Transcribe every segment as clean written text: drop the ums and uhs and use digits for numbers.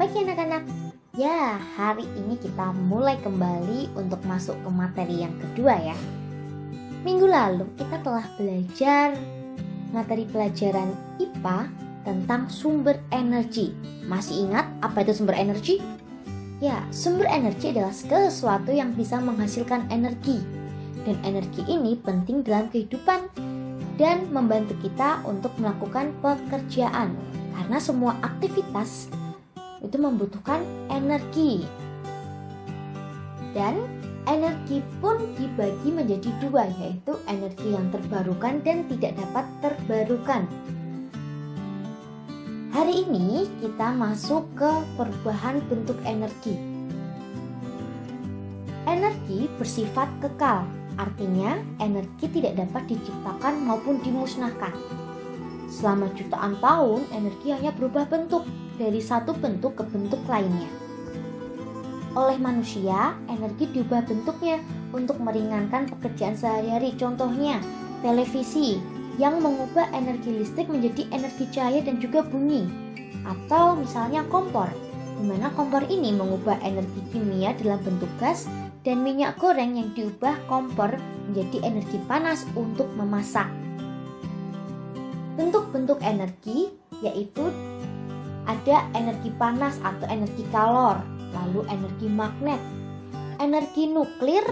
Selamat pagi anak-anak. Ya, hari ini kita mulai kembali untuk masuk ke materi yang kedua ya. Minggu lalu kita telah belajar materi pelajaran IPA tentang sumber energi. Masih ingat apa itu sumber energi? Ya, sumber energi adalah segala sesuatu yang bisa menghasilkan energi. Dan energi ini penting dalam kehidupan dan membantu kita untuk melakukan pekerjaan. Karena semua aktivitas itu membutuhkan energi. Dan energi pun dibagi menjadi dua, yaitu energi yang terbarukan dan tidak dapat terbarukan. Hari ini kita masuk ke perubahan bentuk energi. Energi bersifat kekal, artinya energi tidak dapat diciptakan maupun dimusnahkan. Selama jutaan tahun, energi hanya berubah bentuk dari satu bentuk ke bentuk lainnya. Oleh manusia, energi diubah bentuknya untuk meringankan pekerjaan sehari-hari. Contohnya, televisi yang mengubah energi listrik menjadi energi cahaya dan juga bunyi. Atau misalnya kompor, di mana kompor ini mengubah energi kimia dalam bentuk gas, dan minyak goreng yang diubah kompor menjadi energi panas untuk memasak. Bentuk-bentuk energi yaitu ada energi panas atau energi kalor, lalu energi magnet, energi nuklir,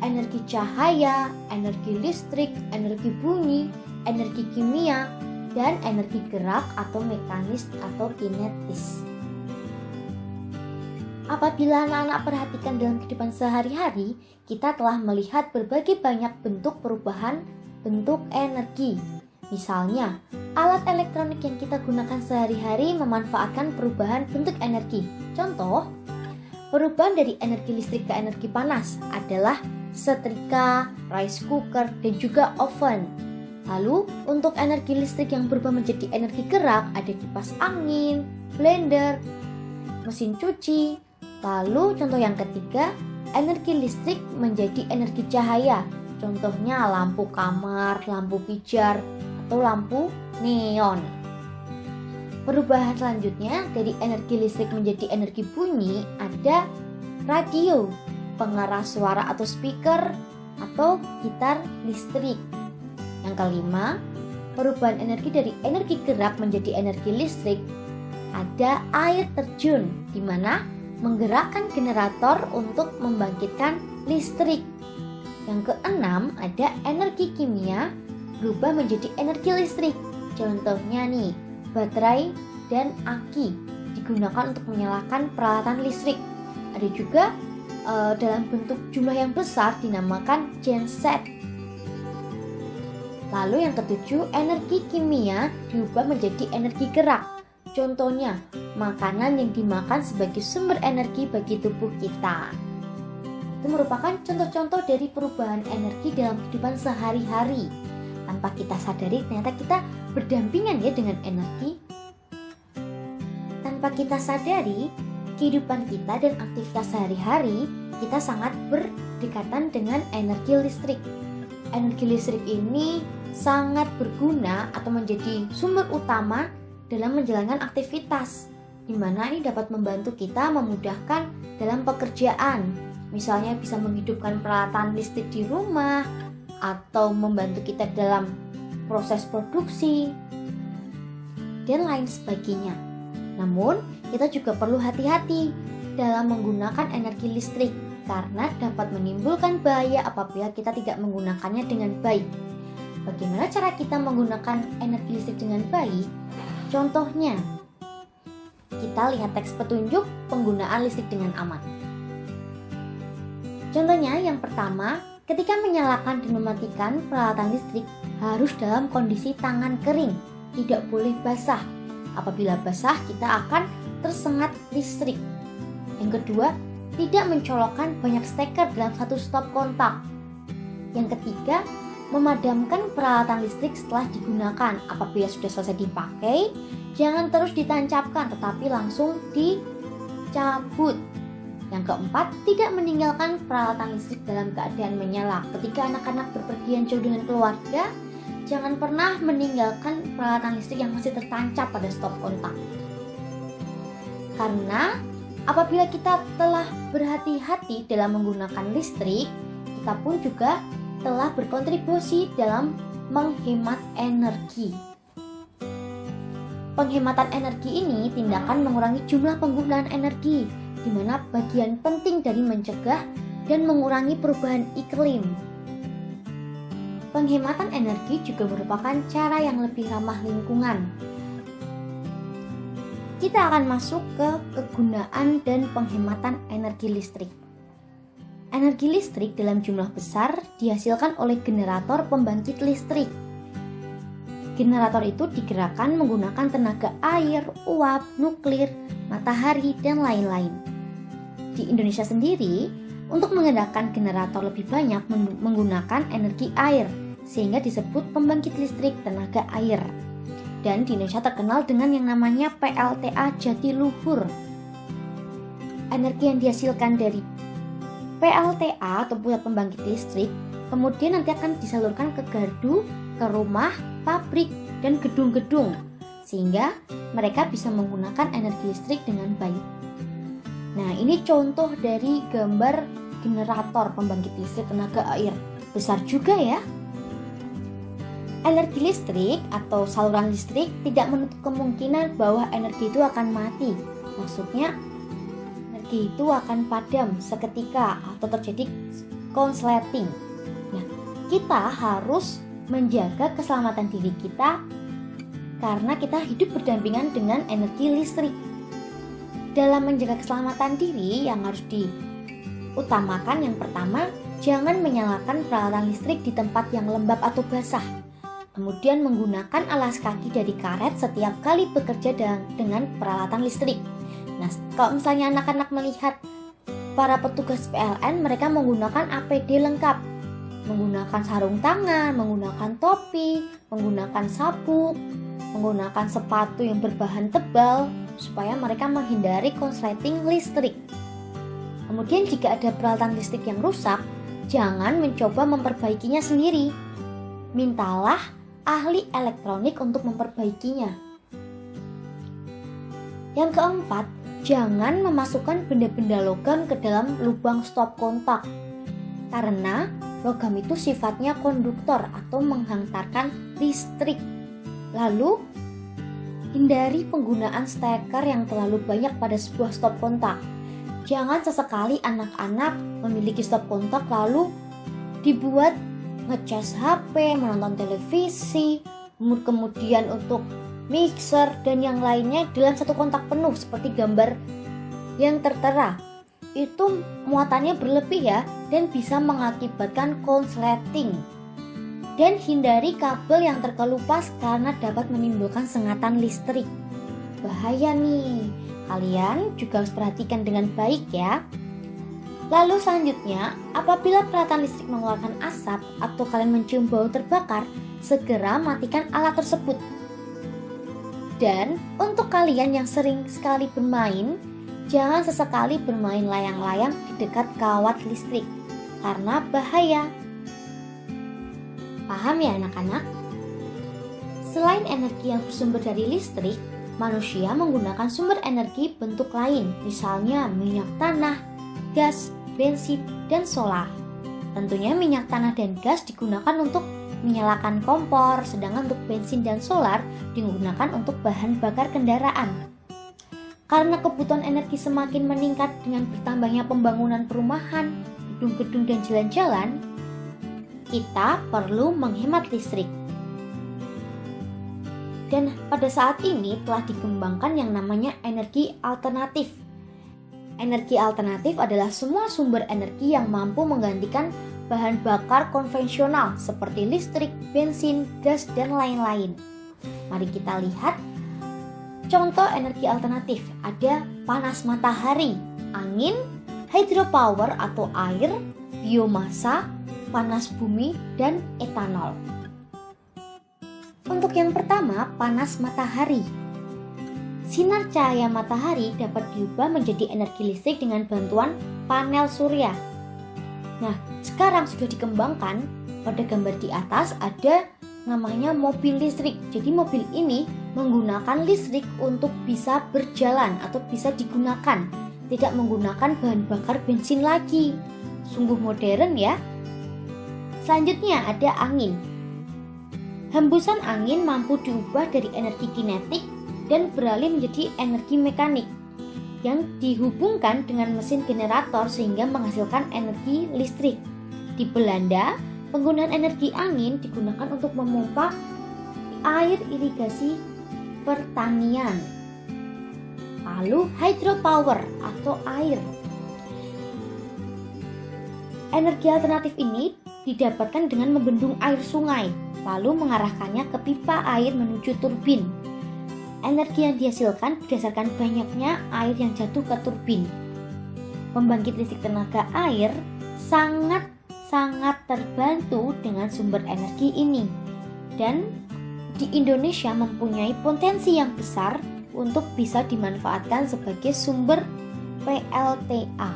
energi cahaya, energi listrik, energi bunyi, energi kimia, dan energi gerak atau mekanis atau kinetis. Apabila anak-anak perhatikan dalam kehidupan sehari-hari, kita telah melihat berbagai banyak bentuk perubahan bentuk energi. Misalnya, alat elektronik yang kita gunakan sehari-hari memanfaatkan perubahan bentuk energi. Contoh, perubahan dari energi listrik ke energi panas adalah setrika, rice cooker, dan juga oven. Lalu, untuk energi listrik yang berubah menjadi energi gerak ada kipas angin, blender, mesin cuci. Lalu, contoh yang ketiga, energi listrik menjadi energi cahaya. Contohnya lampu kamar, lampu pijar, atau lampu neon. Perubahan selanjutnya dari energi listrik menjadi energi bunyi ada radio, pengeras suara atau speaker, atau gitar listrik. Yang kelima, perubahan energi dari energi gerak menjadi energi listrik ada air terjun, di mana menggerakkan generator untuk membangkitkan listrik. Yang keenam, ada energi kimia berubah menjadi energi listrik. Contohnya nih, baterai dan aki digunakan untuk menyalakan peralatan listrik. Ada juga dalam bentuk jumlah yang besar dinamakan genset. Lalu yang ketujuh, energi kimia diubah menjadi energi gerak. Contohnya, makanan yang dimakan sebagai sumber energi bagi tubuh kita. Itu merupakan contoh-contoh dari perubahan energi dalam kehidupan sehari-hari. Tanpa kita sadari, ternyata kita berdampingan ya dengan energi. Tanpa kita sadari, kehidupan kita dan aktivitas sehari-hari kita sangat berdekatan dengan energi listrik. Energi listrik ini sangat berguna atau menjadi sumber utama dalam menjalankan aktivitas, di mana ini dapat membantu kita memudahkan dalam pekerjaan. Misalnya bisa menghidupkan peralatan listrik di rumah, atau membantu kita dalam proses produksi, dan lain sebagainya. Namun, kita juga perlu hati-hati dalam menggunakan energi listrik, karena dapat menimbulkan bahaya apabila kita tidak menggunakannya dengan baik. Bagaimana cara kita menggunakan energi listrik dengan baik? Contohnya, kita lihat teks petunjuk penggunaan listrik dengan aman. Contohnya, yang pertama, ketika menyalakan dan mematikan peralatan listrik harus dalam kondisi tangan kering, tidak boleh basah. Apabila basah, kita akan tersengat listrik. Yang kedua, tidak mencolokkan banyak steker dalam satu stop kontak. Yang ketiga, memadamkan peralatan listrik setelah digunakan. Apabila sudah selesai dipakai, jangan terus ditancapkan, tetapi langsung dicabut. Yang keempat, tidak meninggalkan peralatan listrik dalam keadaan menyala. Ketika anak-anak berpergian jauh dengan keluarga, jangan pernah meninggalkan peralatan listrik yang masih tertancap pada stop kontak. Karena apabila kita telah berhati-hati dalam menggunakan listrik, kita pun juga telah berkontribusi dalam menghemat energi. Penghematan energi ini tindakan mengurangi jumlah penggunaan energi, di mana bagian penting dari mencegah dan mengurangi perubahan iklim. Penghematan energi juga merupakan cara yang lebih ramah lingkungan. Kita akan masuk ke kegunaan dan penghematan energi listrik. Energi listrik dalam jumlah besar dihasilkan oleh generator pembangkit listrik. Generator itu digerakkan menggunakan tenaga air, uap, nuklir, matahari, dan lain-lain. Di Indonesia sendiri, untuk menggerakkan generator lebih banyak menggunakan energi air, sehingga disebut pembangkit listrik tenaga air. Dan di Indonesia terkenal dengan yang namanya PLTA Jatiluhur. Energi yang dihasilkan dari PLTA atau pusat pembangkit listrik kemudian nanti akan disalurkan ke gardu, ke rumah, pabrik, dan gedung-gedung, sehingga mereka bisa menggunakan energi listrik dengan baik. Nah, ini contoh dari gambar generator pembangkit listrik tenaga air. Besar juga ya. Energi listrik atau saluran listrik tidak menutup kemungkinan bahwa energi itu akan mati. Maksudnya, energi itu akan padam seketika atau terjadi konsleting. Nah, kita harus menjaga keselamatan diri kita karena kita hidup berdampingan dengan energi listrik. Dalam menjaga keselamatan diri yang harus diutamakan, yang pertama, jangan menyalakan peralatan listrik di tempat yang lembab atau basah. Kemudian menggunakan alas kaki dari karet setiap kali bekerja dengan peralatan listrik. Nah, kalau misalnya anak-anak melihat para petugas PLN, mereka menggunakan APD lengkap, menggunakan sarung tangan, menggunakan topi, menggunakan sabuk, menggunakan sepatu yang berbahan tebal, supaya mereka menghindari konsleting listrik. Kemudian jika ada peralatan listrik yang rusak, jangan mencoba memperbaikinya sendiri. Mintalah ahli elektronik untuk memperbaikinya. Yang keempat, jangan memasukkan benda-benda logam ke dalam lubang stop kontak. Karena logam itu sifatnya konduktor atau menghantarkan listrik. Lalu, hindari penggunaan steker yang terlalu banyak pada sebuah stop kontak. Jangan sesekali anak-anak memiliki stop kontak lalu dibuat ngecas HP, menonton televisi, kemudian untuk mixer dan yang lainnya dalam satu kontak penuh seperti gambar yang tertera. Itu muatannya berlebih ya, dan bisa mengakibatkan konsleting. Dan hindari kabel yang terkelupas karena dapat menimbulkan sengatan listrik. Bahaya nih, kalian juga harus perhatikan dengan baik ya. Lalu selanjutnya, apabila peralatan listrik mengeluarkan asap atau kalian mencium bau terbakar, segera matikan alat tersebut. Dan untuk kalian yang sering sekali bermain, jangan sesekali bermain layang-layang di dekat kawat listrik, karena bahaya. Paham ya anak-anak? Selain energi yang bersumber dari listrik, manusia menggunakan sumber energi bentuk lain, misalnya minyak tanah, gas, bensin, dan solar. Tentunya minyak tanah dan gas digunakan untuk menyalakan kompor, sedangkan untuk bensin dan solar digunakan untuk bahan bakar kendaraan. Karena kebutuhan energi semakin meningkat dengan bertambahnya pembangunan perumahan, gedung-gedung, dan jalan-jalan, kita perlu menghemat listrik. Dan pada saat ini telah dikembangkan yang namanya energi alternatif. Energi alternatif adalah semua sumber energi yang mampu menggantikan bahan bakar konvensional seperti listrik, bensin, gas, dan lain-lain. Mari kita lihat contoh energi alternatif. Ada panas matahari, angin, hydropower atau air, biomasa, panas bumi, dan etanol. Untuk yang pertama, panas matahari. Sinar cahaya matahari dapat diubah menjadi energi listrik dengan bantuan panel surya. Nah, sekarang sudah dikembangkan. Pada gambar di atas ada namanya mobil listrik. Jadi mobil ini menggunakan listrik untuk bisa berjalan atau bisa digunakan, tidak menggunakan bahan bakar bensin lagi. Sungguh modern ya. Selanjutnya ada angin. Hembusan angin mampu diubah dari energi kinetik dan beralih menjadi energi mekanik yang dihubungkan dengan mesin generator sehingga menghasilkan energi listrik. Di Belanda, penggunaan energi angin digunakan untuk memompa air irigasi pertanian. Lalu hydropower atau air. Energi alternatif ini didapatkan dengan membendung air sungai, lalu mengarahkannya ke pipa air menuju turbin. Energi yang dihasilkan berdasarkan banyaknya air yang jatuh ke turbin. Pembangkit listrik tenaga air sangat terbantu dengan sumber energi ini. Dan di Indonesia mempunyai potensi yang besar untuk bisa dimanfaatkan sebagai sumber PLTA.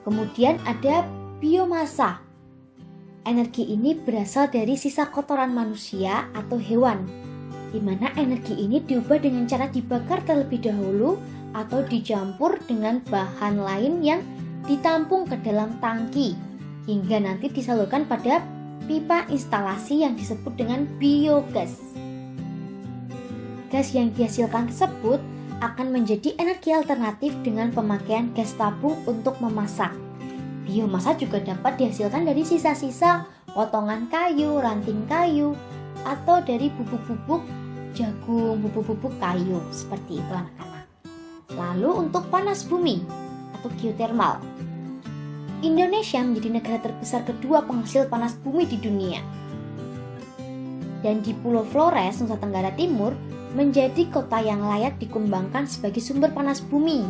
Kemudian ada biomasa. Energi ini berasal dari sisa kotoran manusia atau hewan, di mana energi ini diubah dengan cara dibakar terlebih dahulu atau dicampur dengan bahan lain yang ditampung ke dalam tangki hingga nanti disalurkan pada pipa instalasi yang disebut dengan biogas. Gas yang dihasilkan tersebut akan menjadi energi alternatif dengan pemakaian gas tabung untuk memasak. Biomasa juga dapat dihasilkan dari sisa-sisa potongan kayu, ranting kayu, atau dari bubuk-bubuk jagung, bubuk-bubuk kayu, seperti itu anak-anak. Lalu untuk panas bumi atau geothermal. Indonesia menjadi negara terbesar kedua penghasil panas bumi di dunia. Dan di Pulau Flores, Nusa Tenggara Timur, menjadi kota yang layak dikembangkan sebagai sumber panas bumi.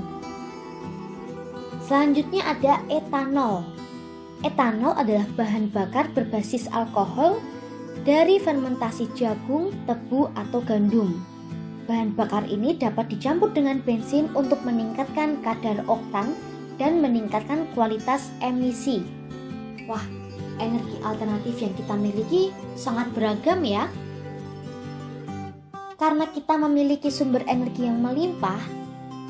Selanjutnya ada etanol. Etanol adalah bahan bakar berbasis alkohol dari fermentasi jagung, tebu, atau gandum. Bahan bakar ini dapat dicampur dengan bensin untuk meningkatkan kadar oktan dan meningkatkan kualitas emisi. Wah, energi alternatif yang kita miliki sangat beragam ya. Karena kita memiliki sumber energi yang melimpah,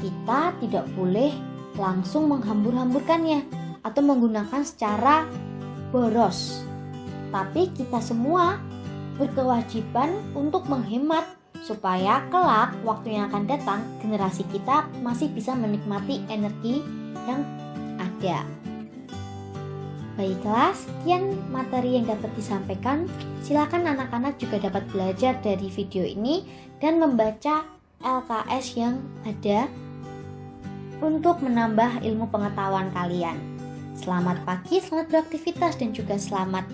kita tidak boleh langsung menghambur-hamburkannya atau menggunakan secara boros. Tapi kita semua berkewajiban untuk menghemat supaya kelak waktu yang akan datang generasi kita masih bisa menikmati energi yang ada. Baiklah, sekian materi yang dapat disampaikan. Silakan anak-anak juga dapat belajar dari video ini dan membaca LKS yang ada untuk menambah ilmu pengetahuan kalian. Selamat pagi, selamat beraktivitas, dan juga selamat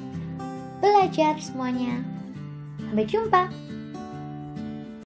belajar semuanya. Sampai jumpa.